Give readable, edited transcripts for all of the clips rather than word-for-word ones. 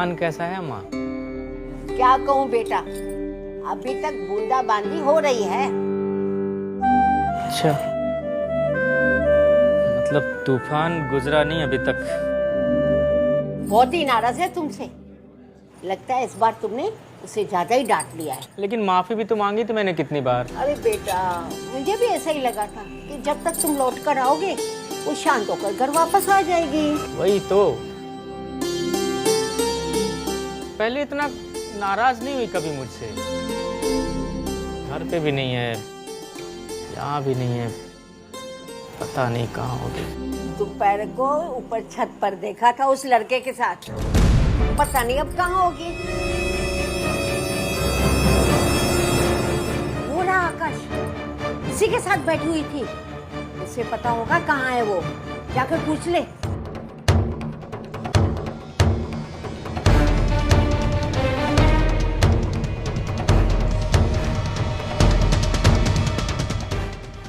तूफान कैसा है अम्मा? क्या कहूँ बेटा, अभी तक बूंदाबांदी हो रही है। अच्छा, मतलब तूफान गुजरा नहीं अभी तक। बहुत ही नाराज है तुमसे। लगता है इस बार तुमने उसे ज्यादा ही डांट लिया है। लेकिन माफी भी तो मांगी थी मैंने कितनी बार। अरे बेटा, मुझे भी ऐसा ही लगा था कि जब तक तुम लौट कर आओगे वो शांत होकर घर वापस आ जाएगी। वही तो, पहले इतना नाराज नहीं हुई कभी मुझसे। घर पे भी नहीं है, यहाँ भी नहीं है, पता नहीं कहाँ होगी। दोपहर को ऊपर छत पर देखा था उस लड़के के साथ, पता नहीं अब कहाँ होगी। वो ना आकाश, इसी के साथ बैठी हुई थी। उसे पता होगा कहाँ है वो, जाकर पूछ ले।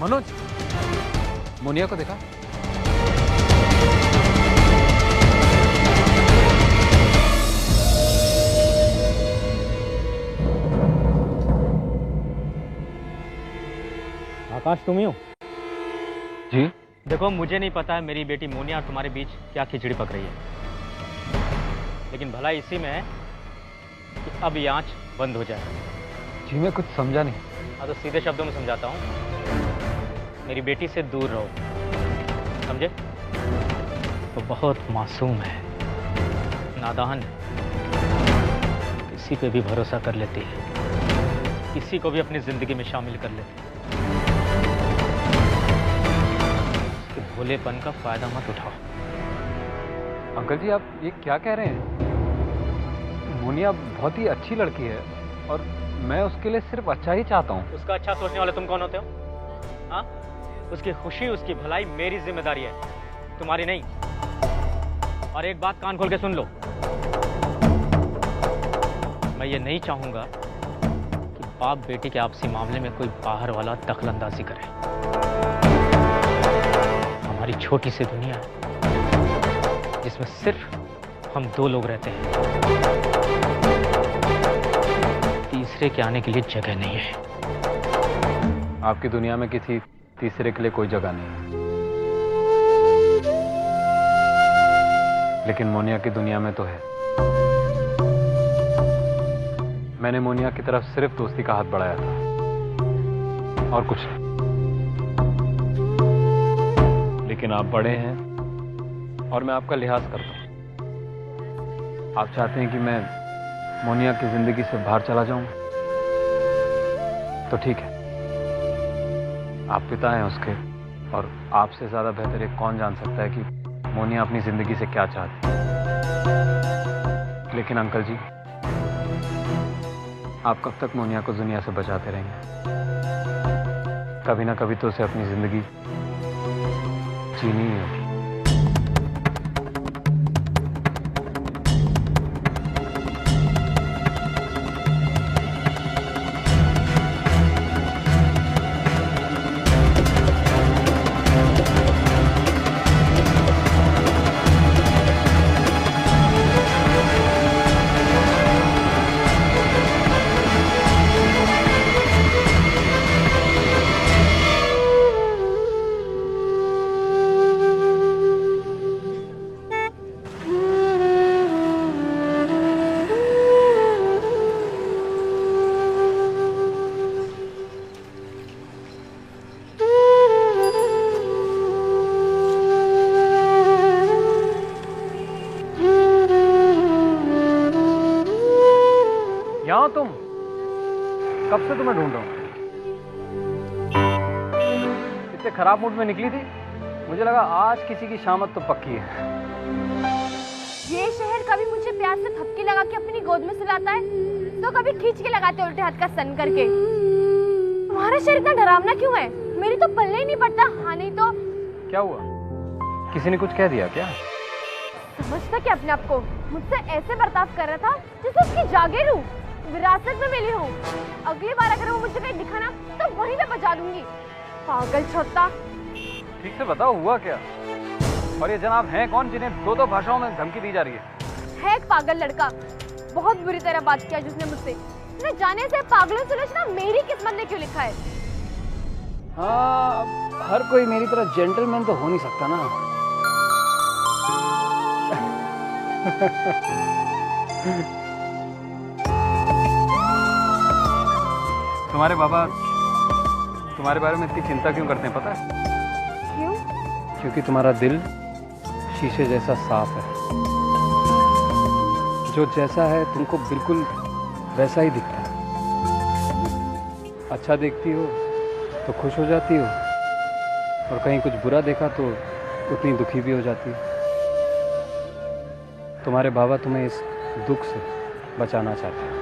मनोज, मोनिया को देखा? आकाश, तुम ही हो? जी। देखो, मुझे नहीं पता है मेरी बेटी मोनिया और तुम्हारे बीच क्या खिचड़ी पक रही है, लेकिन भला इसी में है कि अब ये आंच बंद हो जाए। जी मैं कुछ समझा नहीं। हाँ तो सीधे शब्दों में समझाता हूँ, मेरी बेटी से दूर रहो, समझे? वो बहुत मासूम है, नादान है, किसी पे भी भरोसा कर लेती है, किसी को भी अपनी जिंदगी में शामिल कर लेती है। उसके भोलेपन का फायदा मत उठाओ। अंकल जी, आप ये क्या कह रहे हैं? मोनिया बहुत ही अच्छी लड़की है और मैं उसके लिए सिर्फ अच्छा ही चाहता हूँ। उसका अच्छा सोचने वाले तुम कौन होते हो? हाँ, उसकी खुशी, उसकी भलाई मेरी जिम्मेदारी है, तुम्हारी नहीं। और एक बात कान खोल के सुन लो, मैं ये नहीं चाहूंगा कि बाप बेटी के आपसी मामले में कोई बाहर वाला दखलंदाजी करे। हमारी छोटी सी दुनिया है जिसमें सिर्फ हम दो लोग रहते हैं, तीसरे के आने के लिए जगह नहीं है। आपकी दुनिया में किसी तीसरे के लिए कोई जगह नहीं है, लेकिन मोनिया की दुनिया में तो है। मैंने मोनिया की तरफ सिर्फ दोस्ती का हाथ बढ़ाया था और कुछ नहीं। लेकिन आप बड़े हैं और मैं आपका लिहाज करता हूं। आप चाहते हैं कि मैं मोनिया की जिंदगी से बाहर चला जाऊं, तो ठीक है। आप पिता हैं उसके, और आपसे ज्यादा बेहतर एक कौन जान सकता है कि मोनिया अपनी जिंदगी से क्या चाहती है। लेकिन अंकल जी, आप कब तक मोनिया को दुनिया से बचाते रहेंगे? कभी ना कभी तो उसे अपनी जिंदगी जीनी ही होगी। यहाँ तुम, कब से तुम्हें ढूंढ रहा हूँ। इतने खराब मूड में निकली थी, मुझे लगा आज किसी की शामत तो पक्की है। ये शहर कभी मुझे प्यार से थपकी लगा के अपनी गोद में सुलाता है, तो कभी खींच के लगाते उल्टे हाथ का सन करके। तुम्हारा शहर इतना डरावना क्यों है? मेरी तो पल्ले ही नहीं पड़ता। हाँ नहीं तो क्या हुआ? किसी ने कुछ कह दिया क्या? समझता क्या अपने आप को? मुझसे ऐसे बर्ताव कर रहा था जैसे उसकी जागीर हूँ, विरासत में मिली हूँ। अगली बार अगर वो मुझे कहीं दिखा ना तो वहीं पे बचा दूंगी। पागल छोटा। ठीक से बताओ हुआ क्या? और ये जनाब हैं कौन जिन्हें दो भाषाओं में धमकी दी जा रही है? है एक पागल लड़का, बहुत बुरी तरह बात किया जिसने मुझसे। न जाने से पागलों से उलझना मेरी किस्मत ने क्यों लिखा है। हाँ, हर कोई मेरी तरह जेंटलमैन तो हो नहीं सकता ना। तुम्हारे बाबा तुम्हारे बारे में इतनी चिंता क्यों करते हैं पता है? क्यों? क्योंकि तुम्हारा दिल शीशे जैसा साफ है। जो जैसा है तुमको बिल्कुल वैसा ही दिखता है। अच्छा देखती हो तो खुश हो जाती हो, और कहीं कुछ बुरा देखा तो उतनी दुखी भी हो जाती हो। तुम्हारे बाबा तुम्हें इस दुख से बचाना चाहते हैं,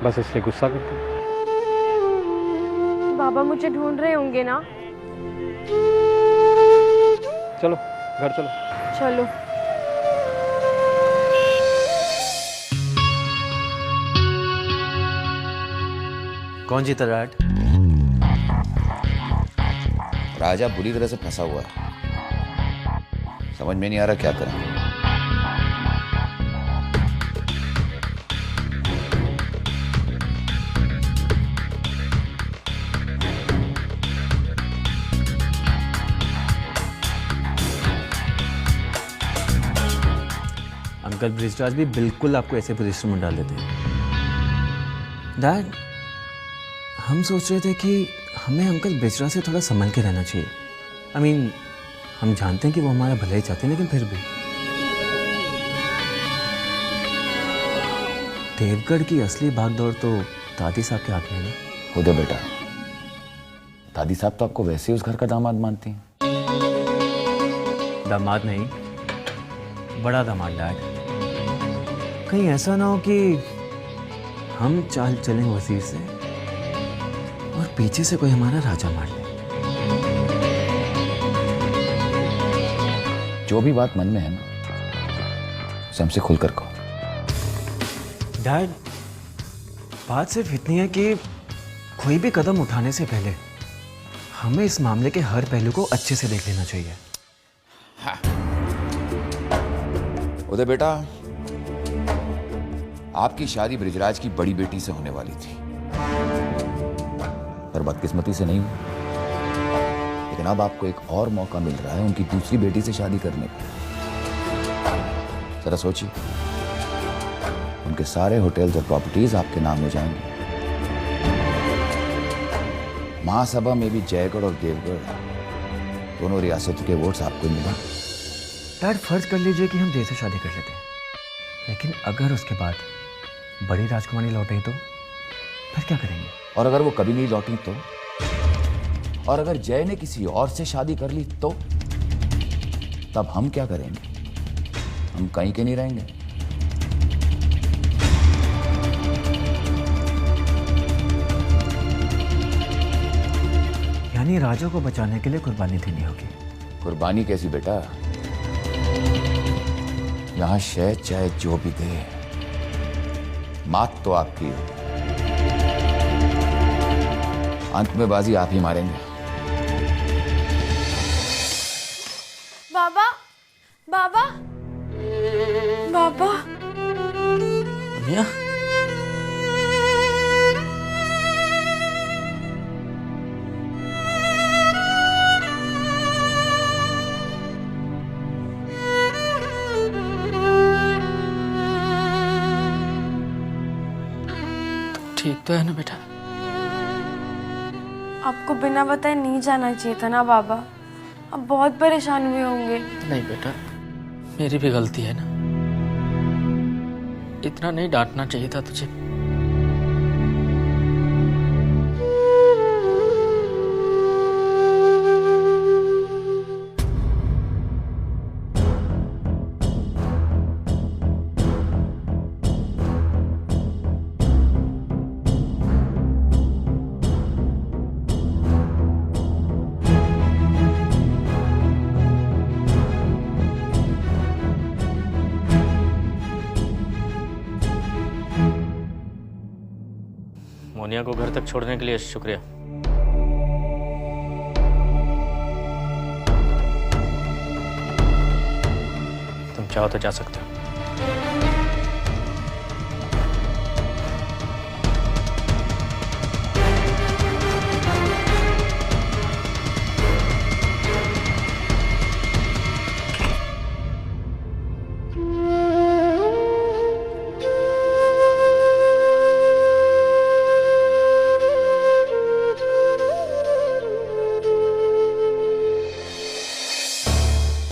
बस इसलिए गुस्सा करते हैं। बाबा मुझे ढूंढ रहे होंगे ना? चलो घर चलो। चलो। कौन जीता राट? राजा बुरी तरह से फंसा हुआ है, समझ में नहीं आ रहा क्या करें। अंकल ब्रिजराज भी बिल्कुल आपको ऐसे पोजीशन में डाल देते हैं। डैड, हम सोच रहे थे कि हमें अंकल ब्रिजराज से थोड़ा संभल के रहना चाहिए। I mean, हम जानते हैं कि वो हमारा भला ही चाहते हैं, लेकिन फिर भी देवगढ़ की असली भागदौड़ तो दादी साहब के हाथ में है ना। खुद है बेटा, दादी साहब तो आपको वैसे ही उस घर का दामाद मानती हैं। दामाद नहीं, बड़ा दामाद डैड। कहीं ऐसा ना हो कि हम चाल चलें वजीर से और पीछे से कोई हमारा राजा मार ले। जो भी बात मन में है ना, उसे हमसे खुलकर कहो। डैड, बात सिर्फ इतनी है कि कोई भी कदम उठाने से पहले हमें इस मामले के हर पहलू को अच्छे से देख लेना चाहिए। उदय बेटा, आपकी शादी ब्रिजराज की बड़ी बेटी से होने वाली थी, पर बदकिस्मती से नहीं हुई। लेकिन अब आपको एक और मौका मिल रहा है उनकी दूसरी बेटी से शादी करने का। जरा सोचिए, उनके सारे होटल्स और प्रॉपर्टीज आपके नाम हो जाएंगे। महासभा में भी जयगढ़ और देवगढ़ दोनों रियासतों के वोट्स आपको मिले। डैड, फर्ज कर लीजिए कि हम जय से शादी कर लेते हैं, लेकिन अगर उसके बाद बड़ी राजकुमारी लौटे तो फिर क्या करेंगे? और अगर वो कभी नहीं लौटी तो? और अगर जय ने किसी और से शादी कर ली तो? तब हम क्या करेंगे? हम कहीं के नहीं रहेंगे। यानी राजा को बचाने के लिए कुर्बानी देनी होगी। कुर्बानी कैसी बेटा? यहां शहद चाहे जो भी दे, मात तो आपकी है। अंत में बाजी आप ही मारेंगे। बाबा, बाबा, बाबा। मुनिया, ठीक तो है ना बेटा? आपको बिना बताए नहीं जाना चाहिए था ना बाबा। अब बहुत परेशान हुए होंगे। नहीं बेटा, मेरी भी गलती है ना, इतना नहीं डांटना चाहिए था तुझे। मोनिया को घर तक छोड़ने के लिए शुक्रिया। तुम चाहो तो जा सकते हो।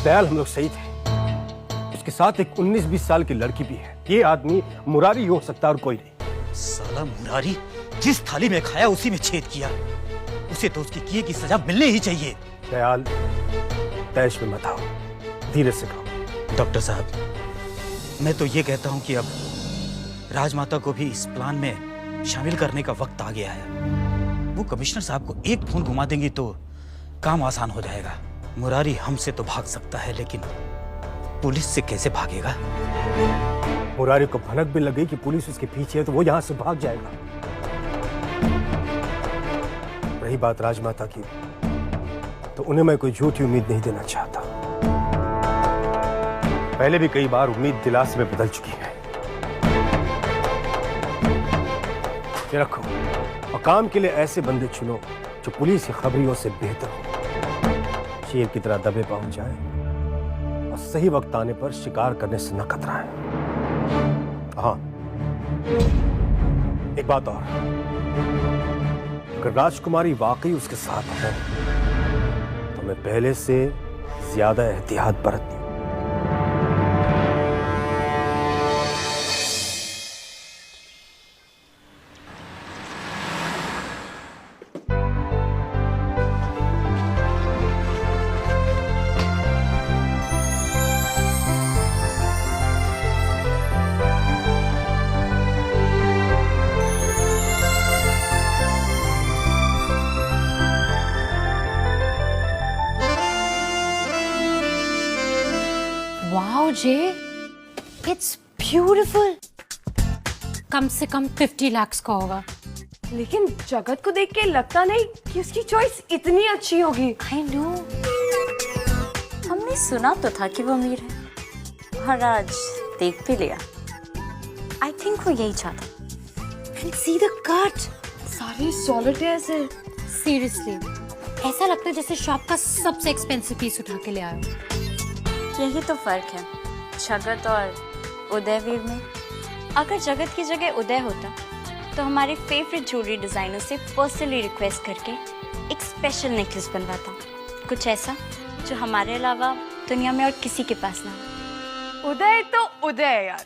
दयाल हम लोग सही थे। उसके साथ एक 19-20 साल की लड़की भी है। ये आदमी मुरारी हो सकता है और कोई नहीं। साला मुरारी जिस थाली में खाया उसी में छेद किया। उसे तो उसकी किए की सजा मिलनी ही चाहिए। दयाल, तैश में मत आओ, धीरे से कहो। डॉक्टर साहब, मैं तो ये कहता हूं कि अब राजमाता को भी इस प्लान में शामिल करने का वक्त आ गया है। वो कमिश्नर साहब को एक फोन घुमा देंगी तो काम आसान हो जाएगा। मुरारी हमसे तो भाग सकता है, लेकिन पुलिस से कैसे भागेगा? मुरारी को भनक भी लग गई कि पुलिस उसके पीछे है तो वो यहां से भाग जाएगा। रही बात राजमाता की, तो उन्हें मैं कोई झूठी उम्मीद नहीं देना चाहता। पहले भी कई बार उम्मीद दिलासे में बदल चुकी है। ये रखो, और काम के लिए ऐसे बंदे चुनो जो पुलिस की खबरियों से बेहतर हो, शेर की तरह दबे पहुंच जाए और सही वक्त आने पर शिकार करने से न कतराए। हाँ, एक बात और, अगर राजकुमारी वाकई उसके साथ है तो मैं पहले से ज्यादा एहतियात बरतनी। वाओ जे, इट्स ब्यूटीफुल। कम से कम 50 लाख का होगा। लेकिन जगत को देख के लगता नहीं कि उसकी चॉइस इतनी अच्छी होगी। आई नो, हमने सुना तो था कि वो अमीर है और आज देख भी लिया। आई थिंक वो यही चाहता। एंड सी द कट, सारे सॉलिटेयर्स हैं। सीरियसली ऐसा लगता है जैसे शॉप का सबसे एक्सपेंसिव पीस उठा के ले आए। यही तो फर्क है जगत और उदयवीर में। अगर जगत की जगह उदय होता तो हमारे फेवरेट ज्वेलरी डिजाइनर से पर्सनली रिक्वेस्ट करके एक स्पेशल नेकलेस बनवाता, कुछ ऐसा जो हमारे अलावा दुनिया में और किसी के पास ना हो। उदय तो उदय है यार,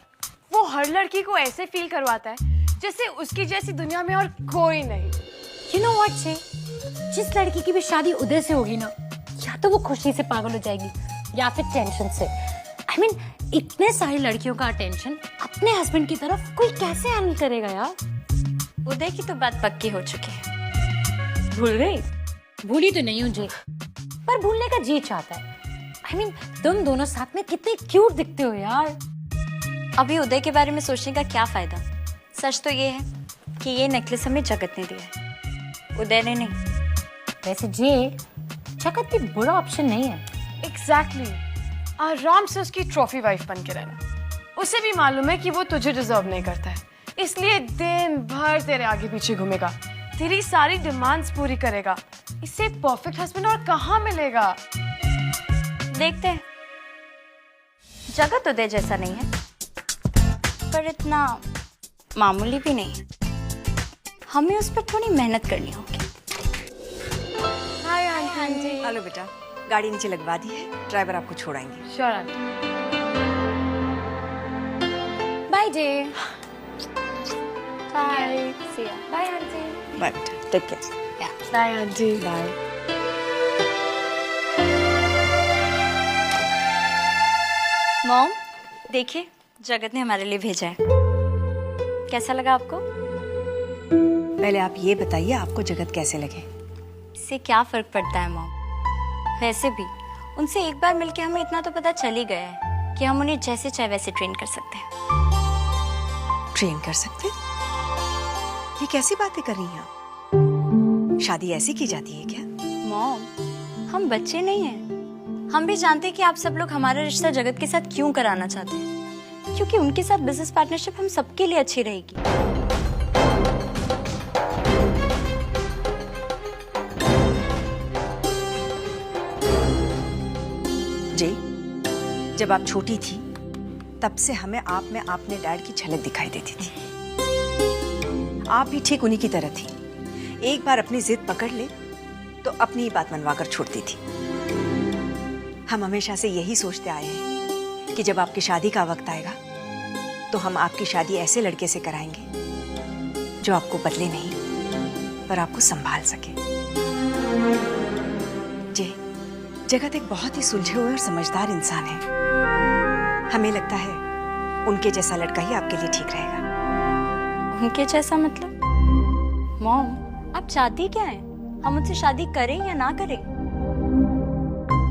वो हर लड़की को ऐसे फील करवाता है जैसे उसकी जैसी दुनिया में और कोई नहीं। यू नो व्हाट से, जिस लड़की की भी शादी उदय से होगी ना, या तो वो खुशी से पागल हो जाएगी या फिर टेंशन से। आई मीन इतने सारी लड़कियों का अटेंशन अपने हस्बैंड की तरफ कोई कैसे हैंडल करेगा यार। उदय की तो बात पक्की हो चुकी है। भूल गई? भूली तो नहीं हूँ जी, पर भूलने का जी चाहता है। आई मीन तुम दोनों साथ में कितने क्यूट दिखते हो यार। अभी उदय के बारे में सोचने का क्या फायदा? सच तो ये है कि ये नेकलेस हमें जगत ने दिया है, उदय ने नहीं। वैसे जी जगत भी बुरा ऑप्शन नहीं है। एग्जैक्टली, आराम से उसकी ट्रॉफी वाइफ बन के रहना। उसे भी मालूम है कि वो तुझे डिजर्व नहीं करता है, इसलिए दिन भर तेरे आगे पीछे घूमेगा, तेरी सारी डिमांड्स पूरी करेगा। इससे परफेक्ट हस्बैंड और कहाँ मिलेगा? देखते हैं। जगत उदय जैसा नहीं है, पर इतना मामूली भी नहीं है। हमें उस पर थोड़ी मेहनत करनी होगी। Hi aunty. हेलो बेटा, गाड़ी नीचे लगवा दी है, ड्राइवर आपको छोड़ाएंगे। Sure aunty. बाय डे। Bye, see ya. Bye aunty. Bye बेटा, take care. Bye aunty. Bye. Mom, देखिए जगत ने हमारे लिए भेजा है। कैसा लगा आपको? पहले आप ये बताइए आपको जगत कैसे लगे? इससे क्या फर्क पड़ता है मॉम? वैसे भी उनसे एक बार मिलके हमें इतना तो पता चल ही गया है कि हम उन्हें जैसे चाहे वैसे ट्रेन कर सकते हैं। ट्रेन कर सकते? ये कैसी बातें कर रही हैं आप? शादी ऐसी की जाती है क्या? मॉम, हम बच्चे नहीं हैं। हम भी जानते हैं कि आप सब लोग हमारा रिश्ता जगत के साथ क्यों कराना चाहते हैं, क्योंकि उनके साथ बिजनेस पार्टनरशिप हम सबके लिए अच्छी रहेगी। जी, जब आप छोटी थी तब से हमें आप में अपने डैड की झलक दिखाई देती थी। आप भी ठीक उन्हीं की तरह थी। एक बार अपनी जिद पकड़ ले तो अपनी ही बात मनवाकर छोड़ती थी। हम हमेशा से यही सोचते आए हैं कि जब आपकी शादी का वक्त आएगा तो हम आपकी शादी ऐसे लड़के से कराएंगे जो आपको बदले नहीं पर आपको संभाल सके। जी, जगत एक बहुत ही सुलझे हुए और समझदार इंसान है। हमें लगता है उनके जैसा लड़का ही आपके लिए ठीक रहेगा। उनके जैसा मतलब? मॉम, आप चाहती क्या है? हम उनसे शादी करें या ना करें?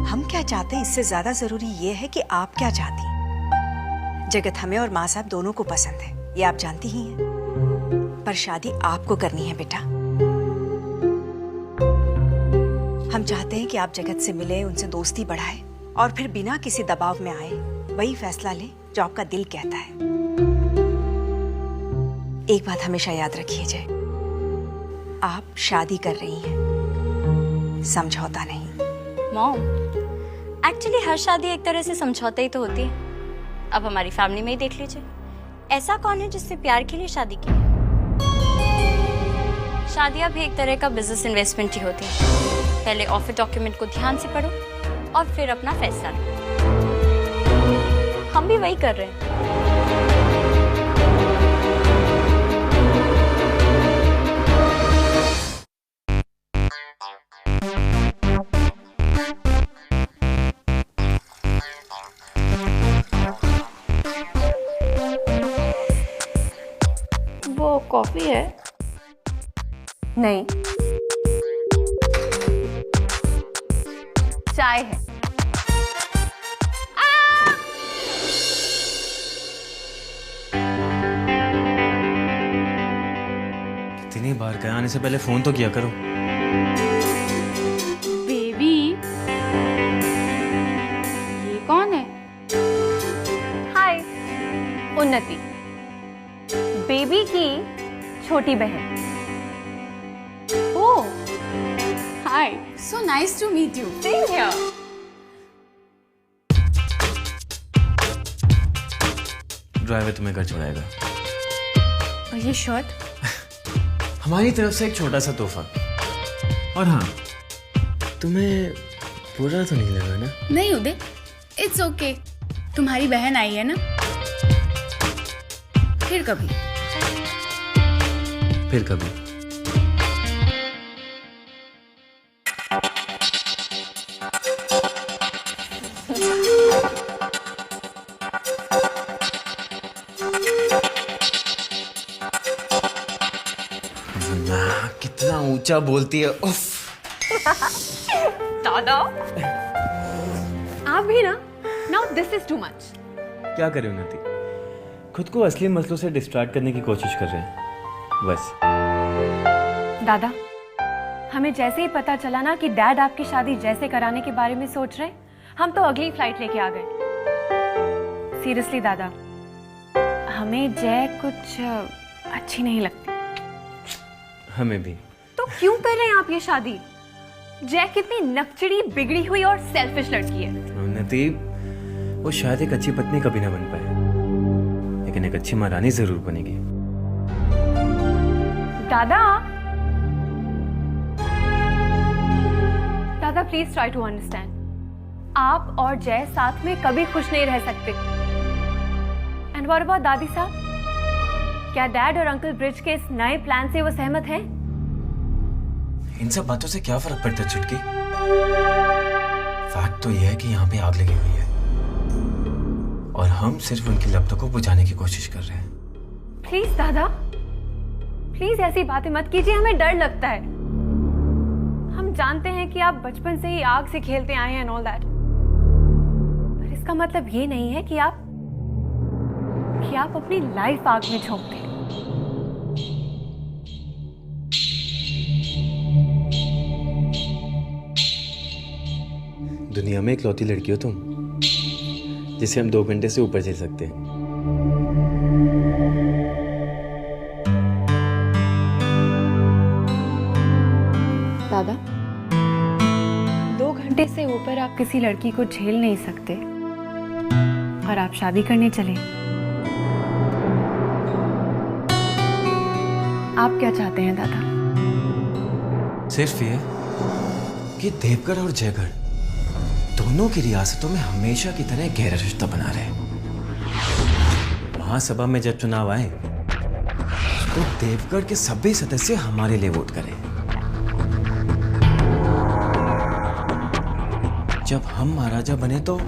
हम क्या चाहते हैं इससे ज्यादा जरूरी ये है कि आप क्या चाहती। जगत हमें और माँ साहब दोनों को पसंद है, ये आप जानती ही हैं। पर शादी आपको करनी है बेटा। हम चाहते हैं कि आप जगत से मिले, उनसे दोस्ती बढ़ाए और फिर बिना किसी दबाव में आए वही फैसला ले जो आपका दिल कहता है। एक बात हमेशा याद रखिए जय, आप शादी कर रही हैं, समझौता नहीं। मॉम, एक्चुअली हर शादी एक तरह से समझौता ही तो होती है। अब हमारी फैमिली में ही देख लीजिए, ऐसा कौन है जिसने प्यार के लिए शादी की? शादियां भी एक तरह का बिजनेस इन्वेस्टमेंट ही होती है। पहले ऑफर डॉक्यूमेंट को ध्यान से पढ़ो और फिर अपना फैसला लो। हम भी वही कर रहे हैं। वो कॉफी है? नहीं, चाय है। कितनी बार कहा, आने से पहले फोन तो किया करो। बेबी, ये कौन है? हाय, उन्नति, बेबी की छोटी बहन। ओह, हाय, So nice to meet you. Same here. Driver तुम्हें घर छोड़ाएगा। और ये शर्ट? हमारी तरफ से एक छोटा सा तोहफा। और हाँ, तुम्हें बुरा तो नहीं लगा ना? नहीं उदय, इट्स ओके। तुम्हारी बहन आई है ना, फिर कभी। फिर कभी। कितना ऊंचा बोलती है, उफ। दादा, आप भी ना, now this is too much. क्या करें उन्नति, खुद को असली मसलों से डिस्ट्रैक्ट करने की कोशिश कर रहे हैं बस। दादा, हमें जैसे ही पता चला ना कि डैड आपकी शादी जैसे कराने के बारे में सोच रहे हैं, हम तो अगली फ्लाइट लेके आ गए। सीरियसली दादा, हमें जय कुछ अच्छी नहीं लगती। हमें भी। तो क्यों कर रहे हैं आप ये शादी? जय कितनी नकचड़ी, बिगड़ी हुई और सेल्फिश लड़की है। उन्नति, वो शायद एक अच्छी पत्नी कभी ना बन पाए, लेकिन एक अच्छी महारानी जरूर बनेगी। दादा, दादा प्लीज ट्राई टू अंडरस्टैंड। आप और जय साथ में कभी खुश नहीं रह सकते। एंड व्हाट अबाउट दादी साहब? क्या डैड और अंकल ब्रिज के इस नए प्लान से वो सहमत हैं? इन सब बातों से क्या फर्क पड़ता है चुटकी? फैक्ट तो यह है कि यहाँ पे आग लगी हुई है और हम सिर्फ उनकी लपटों को बुझाने की कोशिश कर रहे हैं। प्लीज दादा, प्लीज ऐसी बातें मत कीजिए, हमें डर लगता है। हम जानते हैं कि आप बचपन से ही आग से खेलते आए हैं एंड ऑल दैट, पर इसका मतलब ये नहीं है कि आप अपनी लाइफ आग में झोंक दें। दुनिया में इकलौती लड़की हो तुम, जिसे हम 2 घंटे से ऊपर झेल सकते हैं। दादा, 2 घंटे से ऊपर आप किसी लड़की को झेल नहीं सकते और आप शादी करने चले। आप क्या चाहते हैं दादा? सिर्फ ये कि देवगढ़ और जयगढ़ दोनों की रियासतों में हमेशा की तरह गहरा रिश्ता बना रहे। महासभा में जब चुनाव आए तो देवगढ़ के सभी सदस्य हमारे लिए वोट करें। जब हम महाराजा बने तो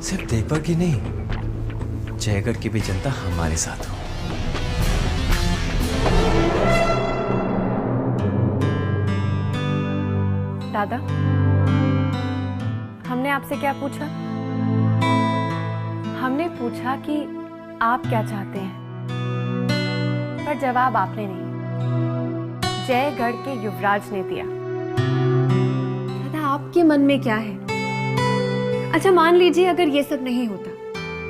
सिर्फ देवगढ़ की नहीं, जयगढ़ की भी जनता हमारे साथ हो। दादा, हमने आपसे क्या पूछा? हमने पूछा कि आप क्या चाहते हैं, पर जवाब आपने नहीं, जयगढ़ के युवराज ने दिया। दादा, आपके मन में क्या है? अच्छा, मान लीजिए अगर ये सब नहीं होता,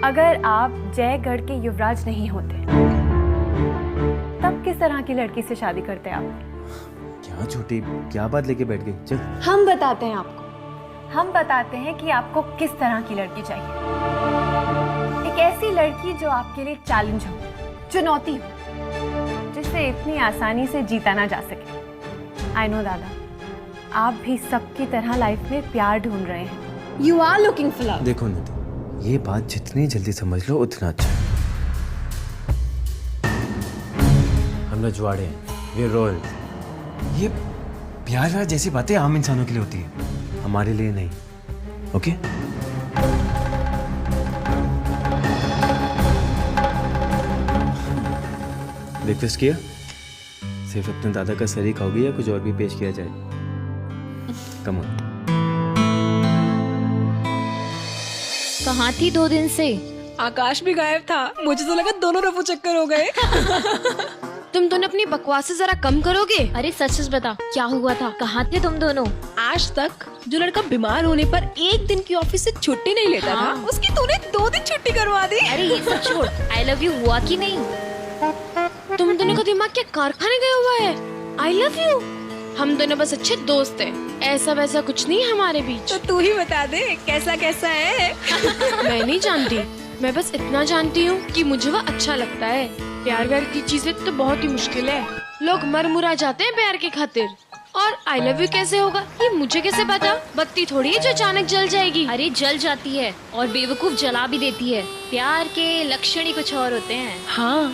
अगर आप जयगढ़ के युवराज नहीं होते, तब किस तरह की लड़की से शादी करते आप? क्या छोटी, क्या बात लेके बैठ गई? चल हम बताते हैं आपको। हम बताते हैं कि आपको किस तरह की लड़की चाहिए। एक ऐसी लड़की जो आपके लिए चैलेंज हो, चुनौती हो, जिससे इतनी आसानी से जीता ना जा सके। आई नो दादा, आप भी सबकी तरह लाइफ में प्यार ढूंढ रहे हैं। You are looking for love. देखो निधि, ये बात जितनी जल्दी समझ लो उतना अच्छा है। हम रजवाड़े हैं, वे रॉयल। ये प्यार व्यार जैसी बातें आम इंसानों के लिए होती है, हमारे लिए नहीं। ओके? ब्रेकफास्ट किया? सिर्फ अपने दादा का सर ही खाओगी या कुछ और भी पेश किया जाए? Come on. कहाँ थी 2 दिन से? आकाश भी गायब था, मुझे तो लगा दोनों रफू चक्कर हो गए। तुम दोनों अपनी बकवास जरा कम करोगे? अरे सच सच बता, क्या हुआ था? कहाँ थे तुम दोनों? आज तक जो लड़का बीमार होने पर 1 दिन की ऑफिस से छुट्टी नहीं लेता था, उसकी तूने 2 दिन छुट्टी करवा दी। अरे ये सब छोड़, आई लव यू हुआ कि नहीं? तुम दोनों का दिमाग क्या कारखाने गया हुआ है? I love you? हम दोनों बस अच्छे दोस्त हैं, ऐसा वैसा कुछ नहीं है हमारे बीच। तो तू ही बता दे कैसा कैसा है। मैं नहीं जानती, मैं बस इतना जानती हूँ कि मुझे वो अच्छा लगता है। प्यार व्यार की चीजें तो बहुत ही मुश्किल है, लोग मर मुरा जाते हैं प्यार की खातिर। और आई लव यू कैसे होगा, ये मुझे कैसे पता? बत्ती थोड़ी है जो अचानक जल जाएगी। अरे जल जाती है और बेवकूफ जला भी देती है। प्यार के लक्षण ही कुछ और होते हैं। हाँ,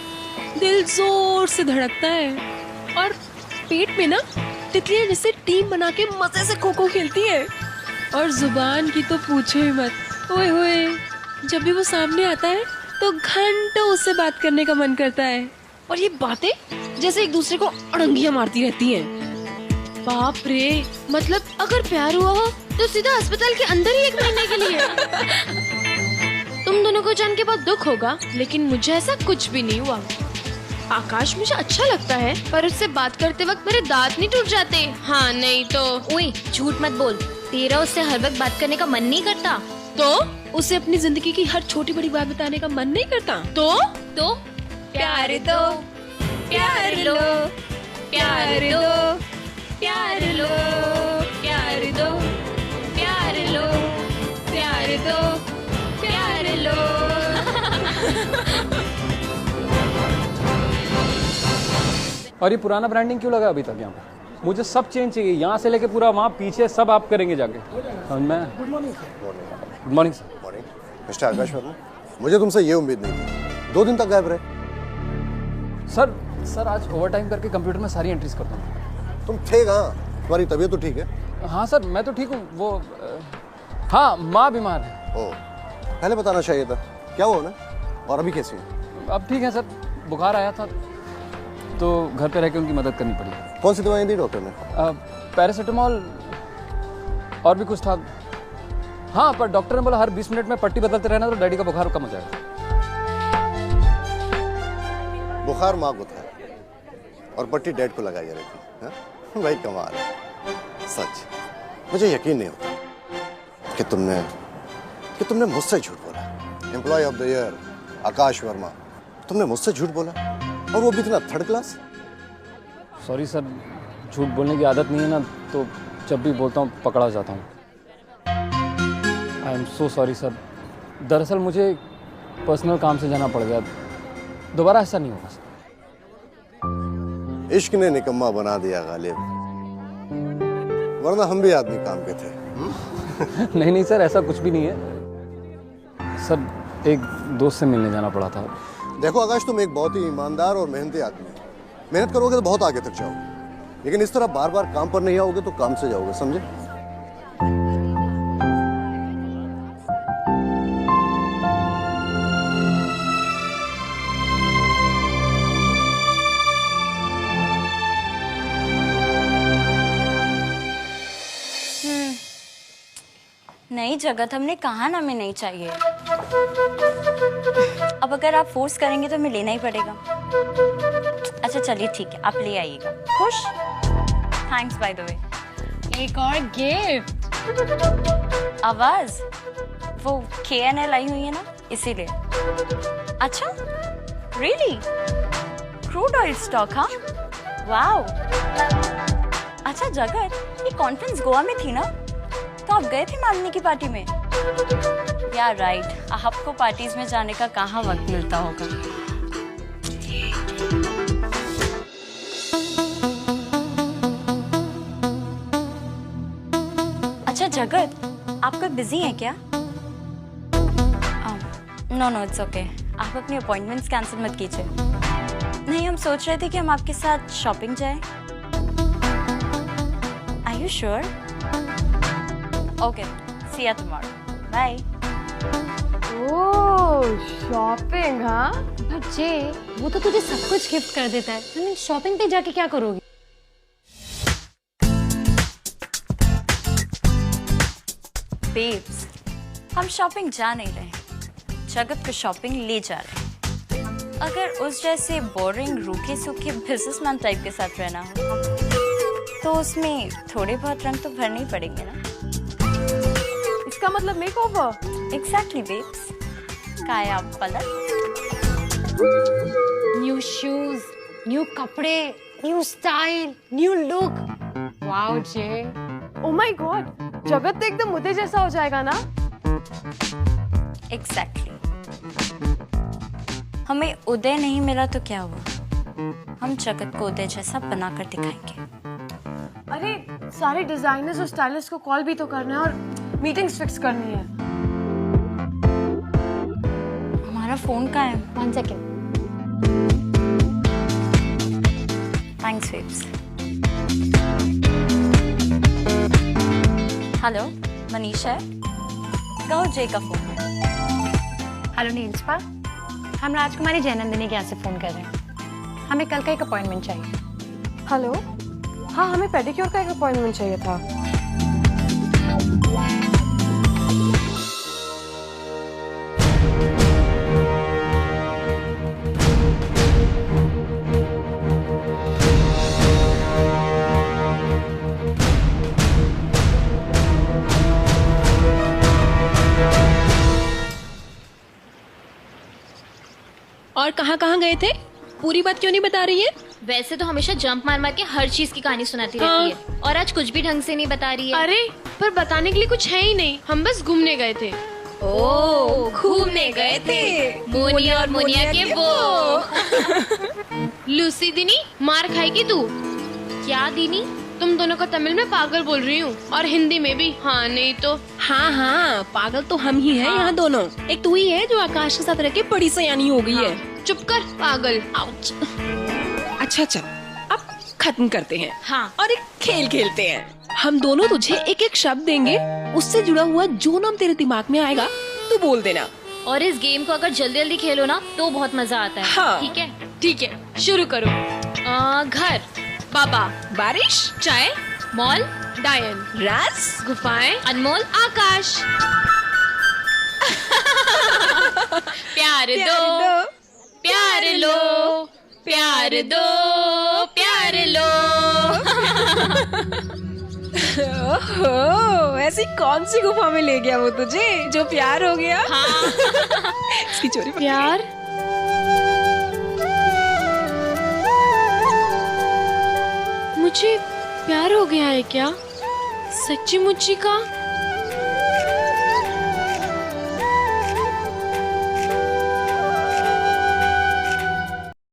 दिल जोर से धड़कता है और पेट में ना तितलियां जैसे टीम बना के मजे से खो खो खेलती है। और जुबान की तो पूछो ही मत। ओए होए, जब भी वो सामने आता है तो घंटों उससे बात करने का मन करता है। और ये बातें जैसे एक दूसरे को अड़ंगियां मारती रहती हैं। बाप रे, मतलब अगर प्यार हुआ हो तो सीधा अस्पताल के अंदर ही 1 महीने के लिए। तुम दोनों को जान के बहुत दुख होगा, लेकिन मुझे ऐसा कुछ भी नहीं हुआ। आकाश मुझे अच्छा लगता है, पर उससे बात करते वक्त मेरे दांत नहीं टूट जाते। हाँ नहीं तो। ओए झूठ मत बोल, तेरा उससे हर वक्त बात करने का मन नहीं करता? तो उसे अपनी जिंदगी की हर छोटी बड़ी बात बताने का मन नहीं करता? तो प्यार दो, प्यार लो, प्यार दो, प्यार लो, प्यार दो, प्यार लो, प्यार दो, प्यार लो। और ये पुराना ब्रांडिंग क्यों लगा अभी तक यहाँ पर? मुझे सब चेंज चाहिए, यहाँ से लेके पूरा वहाँ पीछे सब आप करेंगे जाके। समझ में? Good morning sir. Morning mister Akash Verma, मुझे तुमसे ये उम्मीद नहीं थी, 2 दिन तक गायब रहे। सर आज ओवर टाइम करके कंप्यूटर में सारी एंट्रीज करता हूँ। तुम थे कहाँ? तुम्हारी तबीयत तो ठीक है? हाँ सर, मैं तो ठीक हूँ। वो हाँ, माँ बीमार है। ओह, पहले बताना चाहिए था। क्या हुआ ना? और अभी कैसी है? अब ठीक है सर, बुखार आया था तो घर पे रह के उनकी मदद करनी पड़ी। कौन सी दवाई दी डॉक्टर ने? पैरासीटामॉल और भी कुछ था। हाँ, पर डॉक्टर ने बोला हर 20 मिनट में पट्टी बदलते रहना तो डैडी का बुखार कम हो जाएगा। बुखार माँ को था और पट्टी डैड को लगाई जा रही थी। हाँ? भाई कमाल है सच। मुझे यकीन नहीं होता कि तुमने मुझसे झूठ बोला। एम्प्लॉय ऑफ द ईयर आकाश वर्मा, तुमने मुझसे झूठ बोला, और वो भी इतना 3rd क्लास। सॉरी सर, झूठ बोलने की आदत नहीं है ना, तो जब भी बोलता हूँ पकड़ा जाता हूँ। I am so sorry sir. दरअसल मुझे पर्सनल काम से जाना पड़ गया, दोबारा ऐसा नहीं होगा सर। इश्क ने निकम्मा बना दिया गालिब, वरना हम भी आदमी काम के थे। नहीं नहीं सर, ऐसा कुछ भी नहीं है सर, एक दोस्त से मिलने जाना पड़ा था। देखो आकाश, तुम एक बहुत ही ईमानदार और मेहनती आदमी हो। मेहनत करोगे तो बहुत आगे तक जाओगे, लेकिन इस तरह बार बार काम पर नहीं आओगे तो काम से जाओगे, समझे? नई जगत हमने कहा ना हमें नहीं चाहिए। अब अगर आप फोर्स करेंगे तो हमें लेना ही पड़ेगा। अच्छा चलिए ठीक है, आप ले आइएगा। खुश? Thanks by the way. एक और गिफ्ट। आवाज वो KNL आई हुई है ना, इसीलिए। अच्छा रियली? Crude oil stock? हाँ वाओ। अच्छा जगत, ये कॉन्फ्रेंस गोवा में थी ना, तो आप गए थे मालिनी की पार्टी में? यार राइट, आपको पार्टीज में जाने का कहाँ वक्त मिलता होगा। अच्छा जगत, आप कोई बिजी हैं क्या? नो नो इट्स ओके, आप अपनी अपॉइंटमेंट्स कैंसिल मत कीजिए। नहीं, हम सोच रहे थे कि हम आपके साथ शॉपिंग जाएं। Are you sure? Okay, see you tomorrow, bye. Oh shopping, हाँ? बच्चे, वो तो तुझे सब कुछ गिफ्ट कर देता है, तुम शॉपिंग पे जाके क्या करोगी? बेब्स, हम शॉपिंग जा नहीं रहे, जगत को शॉपिंग ले जा रहे हैं। अगर उस जैसे बोरिंग रूखे सूखे बिजनेसमैन टाइप के साथ रहना हो तो उसमें थोड़े बहुत रंग तो भरने ही पड़ेंगे ना। इसका मतलब मेकओवर? एग्जैक्टली बेब्स, काया पलट। न्यू शूज, न्यू कपड़े, new style, new look. Wow J. Oh my God, जगत तो एकदम मुझे जैसा हो जाएगा ना? एग्जैक्टली। हमें उदय नहीं मिला तो क्या हुआ, हम जगत को उदय जैसा बनाकर दिखाएंगे। अरे सारे डिजाइनर्स और स्टाइलिस्ट को कॉल भी तो करना है और मीटिंग्स फिक्स करनी है। हमारा फोन कहाँ है? 1 second. Thanks babes. Hello, Manisha है? कहो जे का फोन है। हेलो नीलस्पा, हम राजकुमारी जयनंदिनी के यहाँ से फोन कर रहे हैं। हमें कल का एक अपॉइंटमेंट चाहिए। हेलो, हाँ हमें पेडिक्योर का एक अपॉइंटमेंट चाहिए था। और कहाँ कहाँ गए थे? पूरी बात क्यों नहीं बता रही है? वैसे तो हमेशा जंप मार मार के हर चीज की कहानी सुनाती रहती है, और आज कुछ भी ढंग से नहीं बता रही है। अरे पर बताने के लिए कुछ है ही नहीं, हम बस घूमने गए थे। ओह, घूमने गए थे मोनिया और मोनिया के वो। लूसी दीनी, मार खाएगी तू। क्या दीनी? तुम दोनों को तमिल में पागल बोल रही हूँ और हिंदी में भी। हाँ नहीं तो। हाँ हाँ, पागल तो हम ही हैं यहाँ दोनों। एक तू ही है जो आकाश के साथ रह के बड़ी सयानी हो गई है। चुप कर पागल। आउच। अच्छा चल, अब खत्म करते हैं। हाँ। और एक खेल खेलते हैं। हम दोनों तुझे एक एक शब्द देंगे, उससे जुड़ा हुआ जो नाम तेरे दिमाग में आएगा तू बोल देना। और इस गेम को अगर जल्दी जल्दी खेलो ना तो बहुत मजा आता है। हाँ। ठीक है? ठीक है, शुरू करो। घर, बाबा, बारिश, चाय, मॉल, डायन, राज, गुफाएं, अनमोल, आकाश। प्यार दो, प्यार लो, प्यार दो, प्यार लो। ओहो, ऐसी कौन सी गुफा में ले गया वो तुझे जो प्यार हो गया? हाँ। इसकी चोरी प्यार? मुझे प्यार हो गया है क्या? सच्ची मुच्ची का?